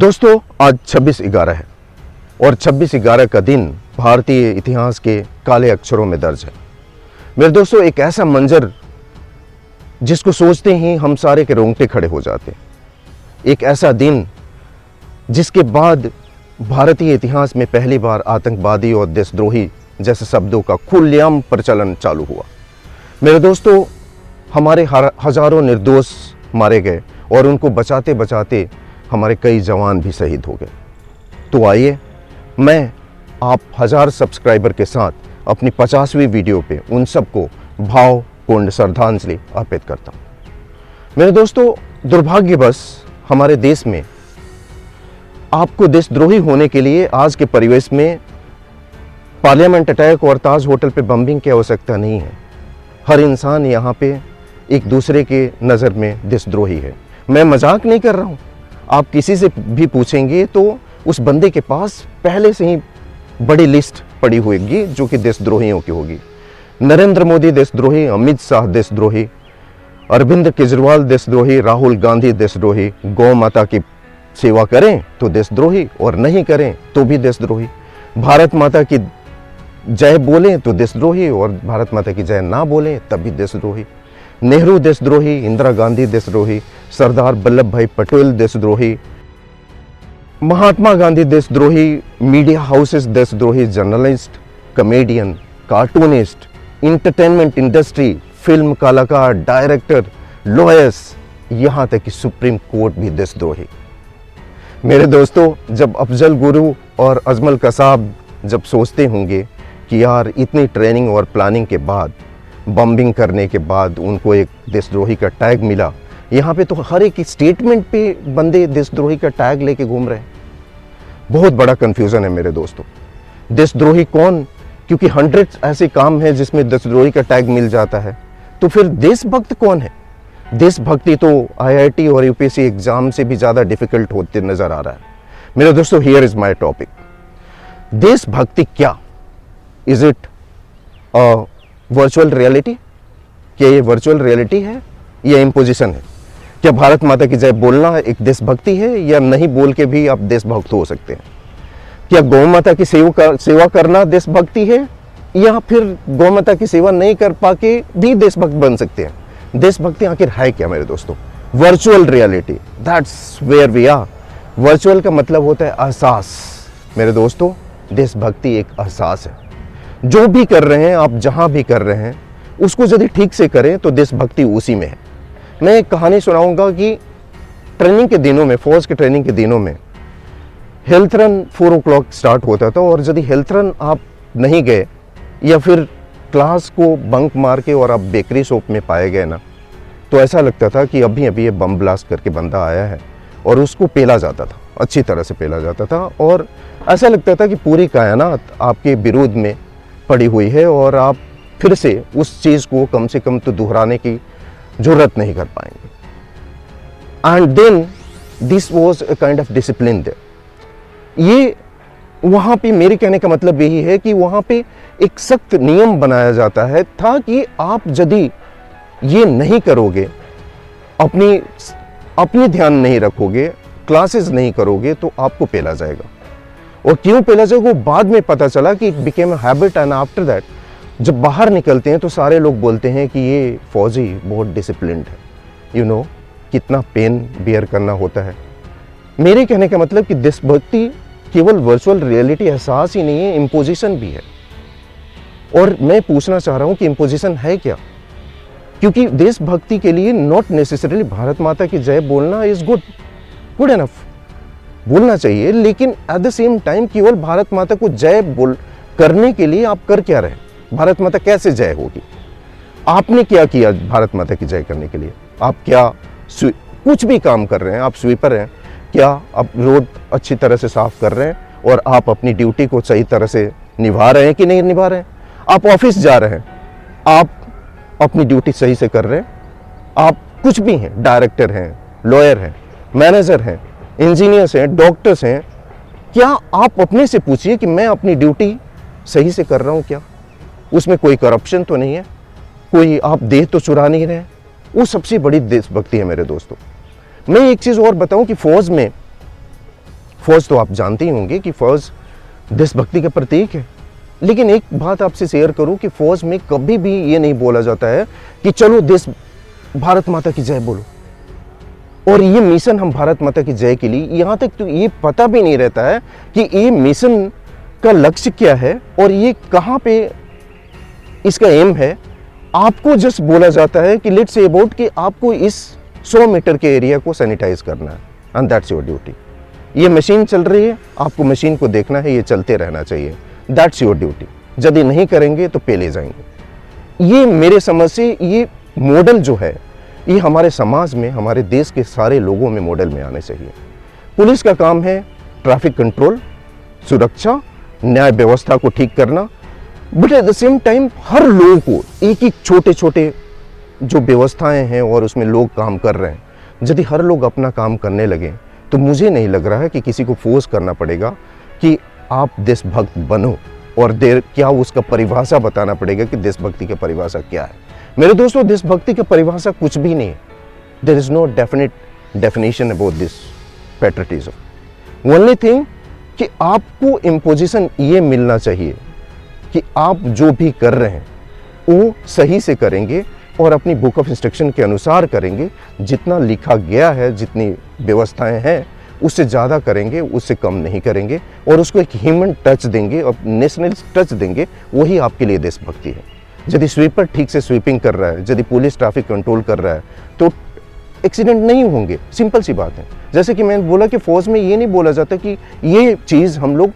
दोस्तों, आज 26/11 है और 26/11 का दिन भारतीय इतिहास के काले अक्षरों में दर्ज है। मेरे दोस्तों, एक ऐसा मंजर जिसको सोचते ही हम सारे के रोंगटे खड़े हो जाते हैं। एक ऐसा दिन जिसके बाद भारतीय इतिहास में पहली बार आतंकवादी और देशद्रोही जैसे शब्दों का खुलेआम प्रचलन चालू हुआ। मेरे दोस्तों, हमारे हजारों निर्दोष मारे गए और उनको बचाते बचाते हमारे कई जवान भी शहीद हो गए। तो आइए, मैं आप 1000 सब्सक्राइबर के साथ अपनी 50वीं वीडियो पे उन सबको भावपूर्ण श्रद्धांजलि अर्पित करता हूँ। मेरे दोस्तों, दुर्भाग्यवश हमारे देश में आपको देशद्रोही होने के लिए आज के परिवेश में पार्लियामेंट अटैक और ताज होटल पे बम्बिंग की आवश्यकता नहीं है। हर इंसान यहाँ पे एक दूसरे के नज़र में देशद्रोही है। मैं मजाक नहीं कर रहा हूँ। आप किसी से भी पूछेंगे तो उस बंदे के पास पहले से ही बड़ी लिस्ट पड़ी होगी जो कि देशद्रोहियों की होगी। नरेंद्र मोदी देशद्रोही, अमित शाह देशद्रोही, अरविंद केजरीवाल देशद्रोही, राहुल गांधी देशद्रोही, गौ माता की सेवा करें तो देशद्रोही और नहीं करें तो भी देशद्रोही, भारत माता की जय बोलें तो देशद्रोही और भारत माता की जय ना बोलें तब भी देशद्रोही, नेहरू देशद्रोही, इंदिरा गांधी देशद्रोही, सरदार वल्लभ भाई पटेल देशद्रोही, महात्मा गांधी देशद्रोही, मीडिया हाउसेस देशद्रोही, journalist, comedian, cartoonist, entertainment industry, film कलाकार, डायरेक्टर, लॉयर्स, यहाँ तक कि सुप्रीम कोर्ट भी देशद्रोही। मेरे दोस्तों, जब अफजल गुरु और अजमल कसाब जब सोचते होंगे कि यार इतनी ट्रेनिंग और प्लानिंग के बाद, बम्बिंग करने के बाद उनको एक देशद्रोही का टैग मिला, यहाँ पे तो हर एक स्टेटमेंट पे बंदे देशद्रोही का टैग लेके घूम रहे हैं। बहुत बड़ा कंफ्यूजन है मेरे दोस्तों। देशद्रोही कौन? क्योंकि 100 ऐसे काम हैं जिसमें देशद्रोही का टैग मिल जाता है। तो फिर देशभक्त कौन है? देशभक्ति तो IIT और UPSC एग्जाम से भी ज़्यादा डिफिकल्ट होते नज़र आ रहा है। मेरे दोस्तों, हियर इज़ माई टॉपिक। देशभक्ति क्या? Is it virtual reality? क्या ये वर्चुअल रियलिटी है या इम्पोजिशन है? क्या भारत माता की जय बोलना एक देशभक्ति है या नहीं बोल के भी आप देशभक्त हो सकते हैं? क्या गौ माता की सेवा करना देशभक्ति है या फिर गौ माता की सेवा नहीं कर पाके भी देशभक्त बन सकते हैं? देशभक्ति आखिर है क्या मेरे दोस्तों? Virtual reality, that's where we are. Virtual का मतलब होता है एहसास। मेरे दोस्तों, देशभक्ति एक एहसास है। जो भी कर रहे हैं आप, जहां भी कर रहे हैं, उसको यदि ठीक से करें तो देशभक्ति उसी में है। मैं एक कहानी सुनाऊंगा कि ट्रेनिंग के दिनों में, फौज के ट्रेनिंग के दिनों में हेल्थ रन 4 o'clock स्टार्ट होता था और यदि हेल्थ रन आप नहीं गए या फिर क्लास को बंक मार के और आप बेकरी शॉप में पाए गए ना, तो ऐसा लगता था कि अभी अभी ये बम ब्लास्ट करके बंदा आया है और उसको पेला जाता था, अच्छी तरह से पेला जाता था और ऐसा लगता था कि पूरी कायनात आपके विरोध में पड़ी हुई है और आप फिर से उस चीज़ को कम से कम तो दोहराने की जरूरत नहीं कर पाएंगे। And then this was a kind of discipline there. ये वहाँ पे मेरे कहने का मतलब यही है कि वहाँ पे एक सख्त नियम बनाया जाता है था कि आप यदि ये नहीं करोगे, अपनी ध्यान नहीं रखोगे, क्लासेस नहीं करोगे तो आपको पेला जाएगा। और क्यों पेला जाएगा वो बाद में पता चला कि it became a habit. And after that जब बाहर निकलते हैं तो सारे लोग बोलते हैं कि ये फौजी बहुत डिसिप्लिन्ड है। यू नो कितना पेन बियर करना होता है। मेरे कहने का मतलब कि देशभक्ति केवल वर्चुअल रियलिटी एहसास ही नहीं है, इम्पोजिशन भी है। और मैं पूछना चाह रहा हूं कि इम्पोजिशन है क्या? क्योंकि देशभक्ति के लिए नॉट नेसेसरीली भारत माता की जय बोलना इज गुड एनफ, बोलना चाहिए, लेकिन एट द सेम टाइम केवल भारत माता को जय बोल करने के लिए आप कर क्या रहे? भारत माता कैसे जय होगी? आपने क्या किया भारत माता की जय करने के लिए? आप क्या कुछ भी काम कर रहे हैं? आप स्वीपर हैं क्या? आप रोड अच्छी तरह से साफ कर रहे हैं और आप अपनी ड्यूटी को सही तरह से निभा रहे हैं कि नहीं निभा रहे हैं? आप ऑफिस जा रहे हैं, आप अपनी ड्यूटी सही से कर रहे हैं? आप कुछ भी हैं, डायरेक्टर हैं, लॉयर हैं, मैनेजर हैं, इंजीनियर्स हैं, डॉक्टर्स हैं, क्या आप अपने से पूछिए कि मैं अपनी ड्यूटी सही से कर रहा हूं क्या? उसमें कोई करप्शन तो नहीं है, कोई आप देह तो चुरा नहीं रहे? वो सबसे बड़ी देशभक्ति है मेरे दोस्तों। मैं एक चीज़ और बताऊं कि फौज में फौज तो आप जानते ही होंगे कि फौज देशभक्ति का प्रतीक है, लेकिन एक बात आपसे शेयर करूं कि फौज में कभी भी ये नहीं बोला जाता है कि चलो देश भारत माता की जय बोलो, और ये मिशन हम भारत माता की जय के लिए, यहाँ तक तो ये पता भी नहीं रहता है कि ये मिशन का लक्ष्य क्या है और ये कहाँ पे इसका एम है। आपको जस्ट बोला जाता है कि लेट्स से अबाउट कि आपको इस 100 मीटर के एरिया को सैनिटाइज करना है, एंड दैट्स योर ड्यूटी। ये मशीन चल रही है, आपको मशीन को देखना है, ये चलते रहना चाहिए, दैट्स योर ड्यूटी। यदि नहीं करेंगे तो पेले जाएंगे। ये मेरे समझ से ये मॉडल जो है, ये हमारे समाज में, हमारे देश के सारे लोगों में मॉडल में आने चाहिए। पुलिस का काम है ट्रैफिक कंट्रोल, सुरक्षा, न्याय व्यवस्था को ठीक करना, but at the same time हर लोगों को एक एक छोटे छोटे जो व्यवस्थाएं हैं और उसमें लोग काम कर रहे हैं, यदि हर लोग अपना काम करने लगें तो मुझे नहीं लग रहा है कि किसी को फोर्स करना पड़ेगा कि आप देशभक्त बनो, और क्या उसका परिभाषा बताना पड़ेगा कि देशभक्ति की परिभाषा क्या है। मेरे दोस्तों, देशभक्ति की परिभाषा कुछ भी नहीं है। There is no definite definition about this patriotism. Only thing कि आपको इम्पोजिशन ये मिलना चाहिए कि आप जो भी कर रहे हैं वो सही से करेंगे और अपनी बुक ऑफ इंस्ट्रक्शन के अनुसार करेंगे। जितना लिखा गया है, जितनी व्यवस्थाएं हैं, उससे ज़्यादा करेंगे, उससे कम नहीं करेंगे, और उसको एक ह्यूमन टच देंगे और नेशनल टच देंगे। वही आपके लिए देशभक्ति है। यदि स्वीपर ठीक से स्वीपिंग कर रहा है, यदि पुलिस ट्रैफिक कंट्रोल कर रहा है, तो एक्सीडेंट नहीं होंगे। सिंपल सी बात है। जैसे कि मैंने बोला कि फौज में ये नहीं बोला जाता कि ये चीज़ हम लोग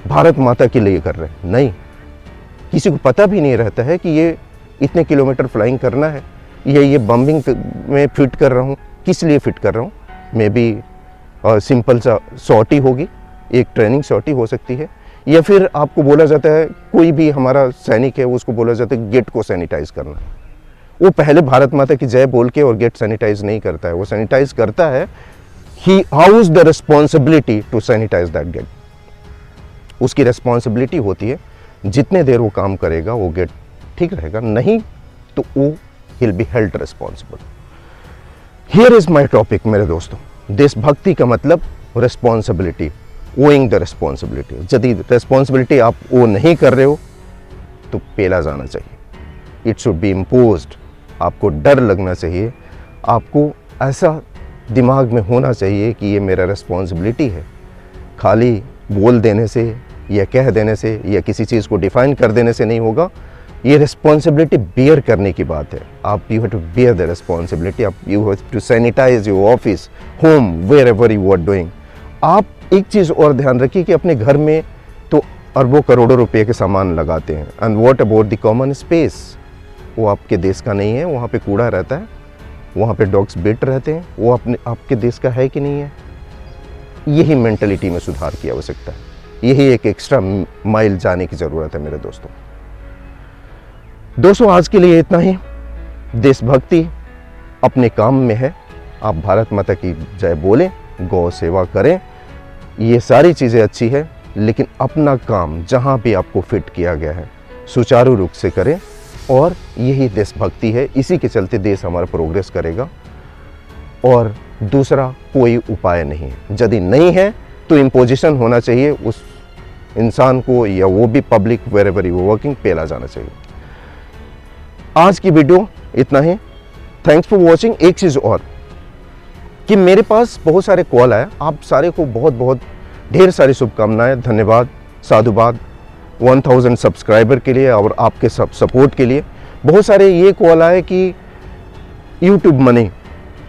भारत माता के लिए कर रहे हैं, नहीं। किसी को पता भी नहीं रहता है कि ये इतने किलोमीटर फ्लाइंग करना है, ये बम्बिंग में फिट कर रहा हूँ, किस लिए फिट कर रहा हूँ। मे बी सिंपल सा सॉर्टी होगी, एक ट्रेनिंग सॉर्टी हो सकती है, या फिर आपको बोला जाता है, कोई भी हमारा सैनिक है उसको बोला जाता है गेट को सैनिटाइज करना। वो पहले भारत माता की जय बोल के और गेट सैनिटाइज नहीं करता है, वो सैनिटाइज करता है, he has the responsibility to sanitise that gate. उसकी रिस्पॉन्सिबिलिटी होती है, जितने देर वो काम करेगा वो गेट ठीक रहेगा, नहीं तो वो will be held responsible. Here is my topic मेरे दोस्तों। देशभक्ति का मतलब रिस्पॉन्सिबिलिटी, ओइंग द रिस्पॉन्सिबिलिटी। यदि रिस्पॉन्सिबिलिटी आप वो नहीं कर रहे हो तो पेला जाना चाहिए। It should be imposed. आपको डर लगना चाहिए, आपको ऐसा दिमाग में होना चाहिए कि ये मेरा रिस्पॉन्सिबिलिटी है। खाली बोल देने से या कह देने से या किसी चीज़ को डिफाइन कर देने से नहीं होगा। ये रिस्पॉन्सिबिलिटी बियर करने की बात है। आप you have to bear the responsibility. आप you have to sanitise your office, home, wherever you are doing. आप एक चीज़ और ध्यान रखिए कि अपने घर में तो अरबों करोड़ों रुपए के सामान लगाते हैं, and what about the common space? वो आपके देश का नहीं है, वहाँ पे कूड़ा रहता है, वहाँ पे डॉग्स बिट रहते हैं, वो आपके देश का है कि नहीं है? यही मेंटलिटी में सुधार की आवश्यकता है। यही एक एक्स्ट्रा माइल जाने की ज़रूरत है मेरे दोस्तों। आज के लिए इतना ही। देशभक्ति अपने काम में है। आप भारत माता की जय बोलें, गौ सेवा करें, ये सारी चीज़ें अच्छी है, लेकिन अपना काम जहाँ भी आपको फिट किया गया है सुचारू रूप से करें, और यही देशभक्ति है। इसी के चलते देश हमारा प्रोग्रेस करेगा, और दूसरा कोई उपाय नहीं है। यदि नहीं है तो इम्पोजिशन होना चाहिए उस इंसान को, या वो भी public wherever you working, पेला जाना चाहिए। आज की वीडियो इतना ही। Thanks for watching. एक चीज़ और कि मेरे पास बहुत सारे कॉल आए, आप सारे को बहुत बहुत ढेर सारी शुभकामनाएं, धन्यवाद, साधुवाद 1000 सब्सक्राइबर के लिए और आपके सब सपोर्ट के लिए। बहुत सारे ये कॉल आए कि यूट्यूब मनी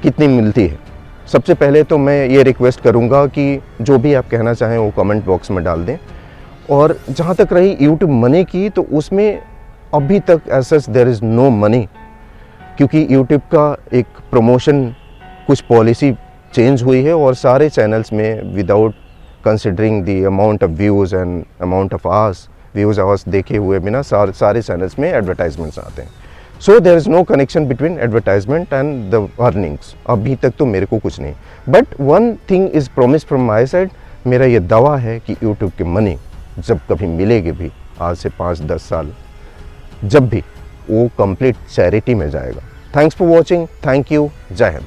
कितनी मिलती है। सबसे पहले तो मैं ये रिक्वेस्ट करूँगा कि जो भी आप कहना चाहें वो कमेंट बॉक्स में डाल दें। और जहाँ तक रही यूट्यूब मनी की, तो उसमें अभी तक ऐसा देयर इज़ नो मनी, क्योंकि यूट्यूब का एक प्रमोशन कुछ पॉलिसी चेंज हुई है, और सारे चैनल्स में without considering the amount of views and amount of views hours देखे हुए बिना सारे चैनल्स में एडवर्टाइजमेंट्स आते हैं। So there is no connection between advertisement and the earnings. अभी तक तो मेरे को कुछ नहीं, but one thing is promise from my side. मेरा ये दावा है कि यूट्यूब की मनी जब कभी मिलेगी भी, आज से 5-10 साल, जब भी, वो कंप्लीट चैरिटी में जाएगा। Thanks for watching. Thank you. जय हिंद।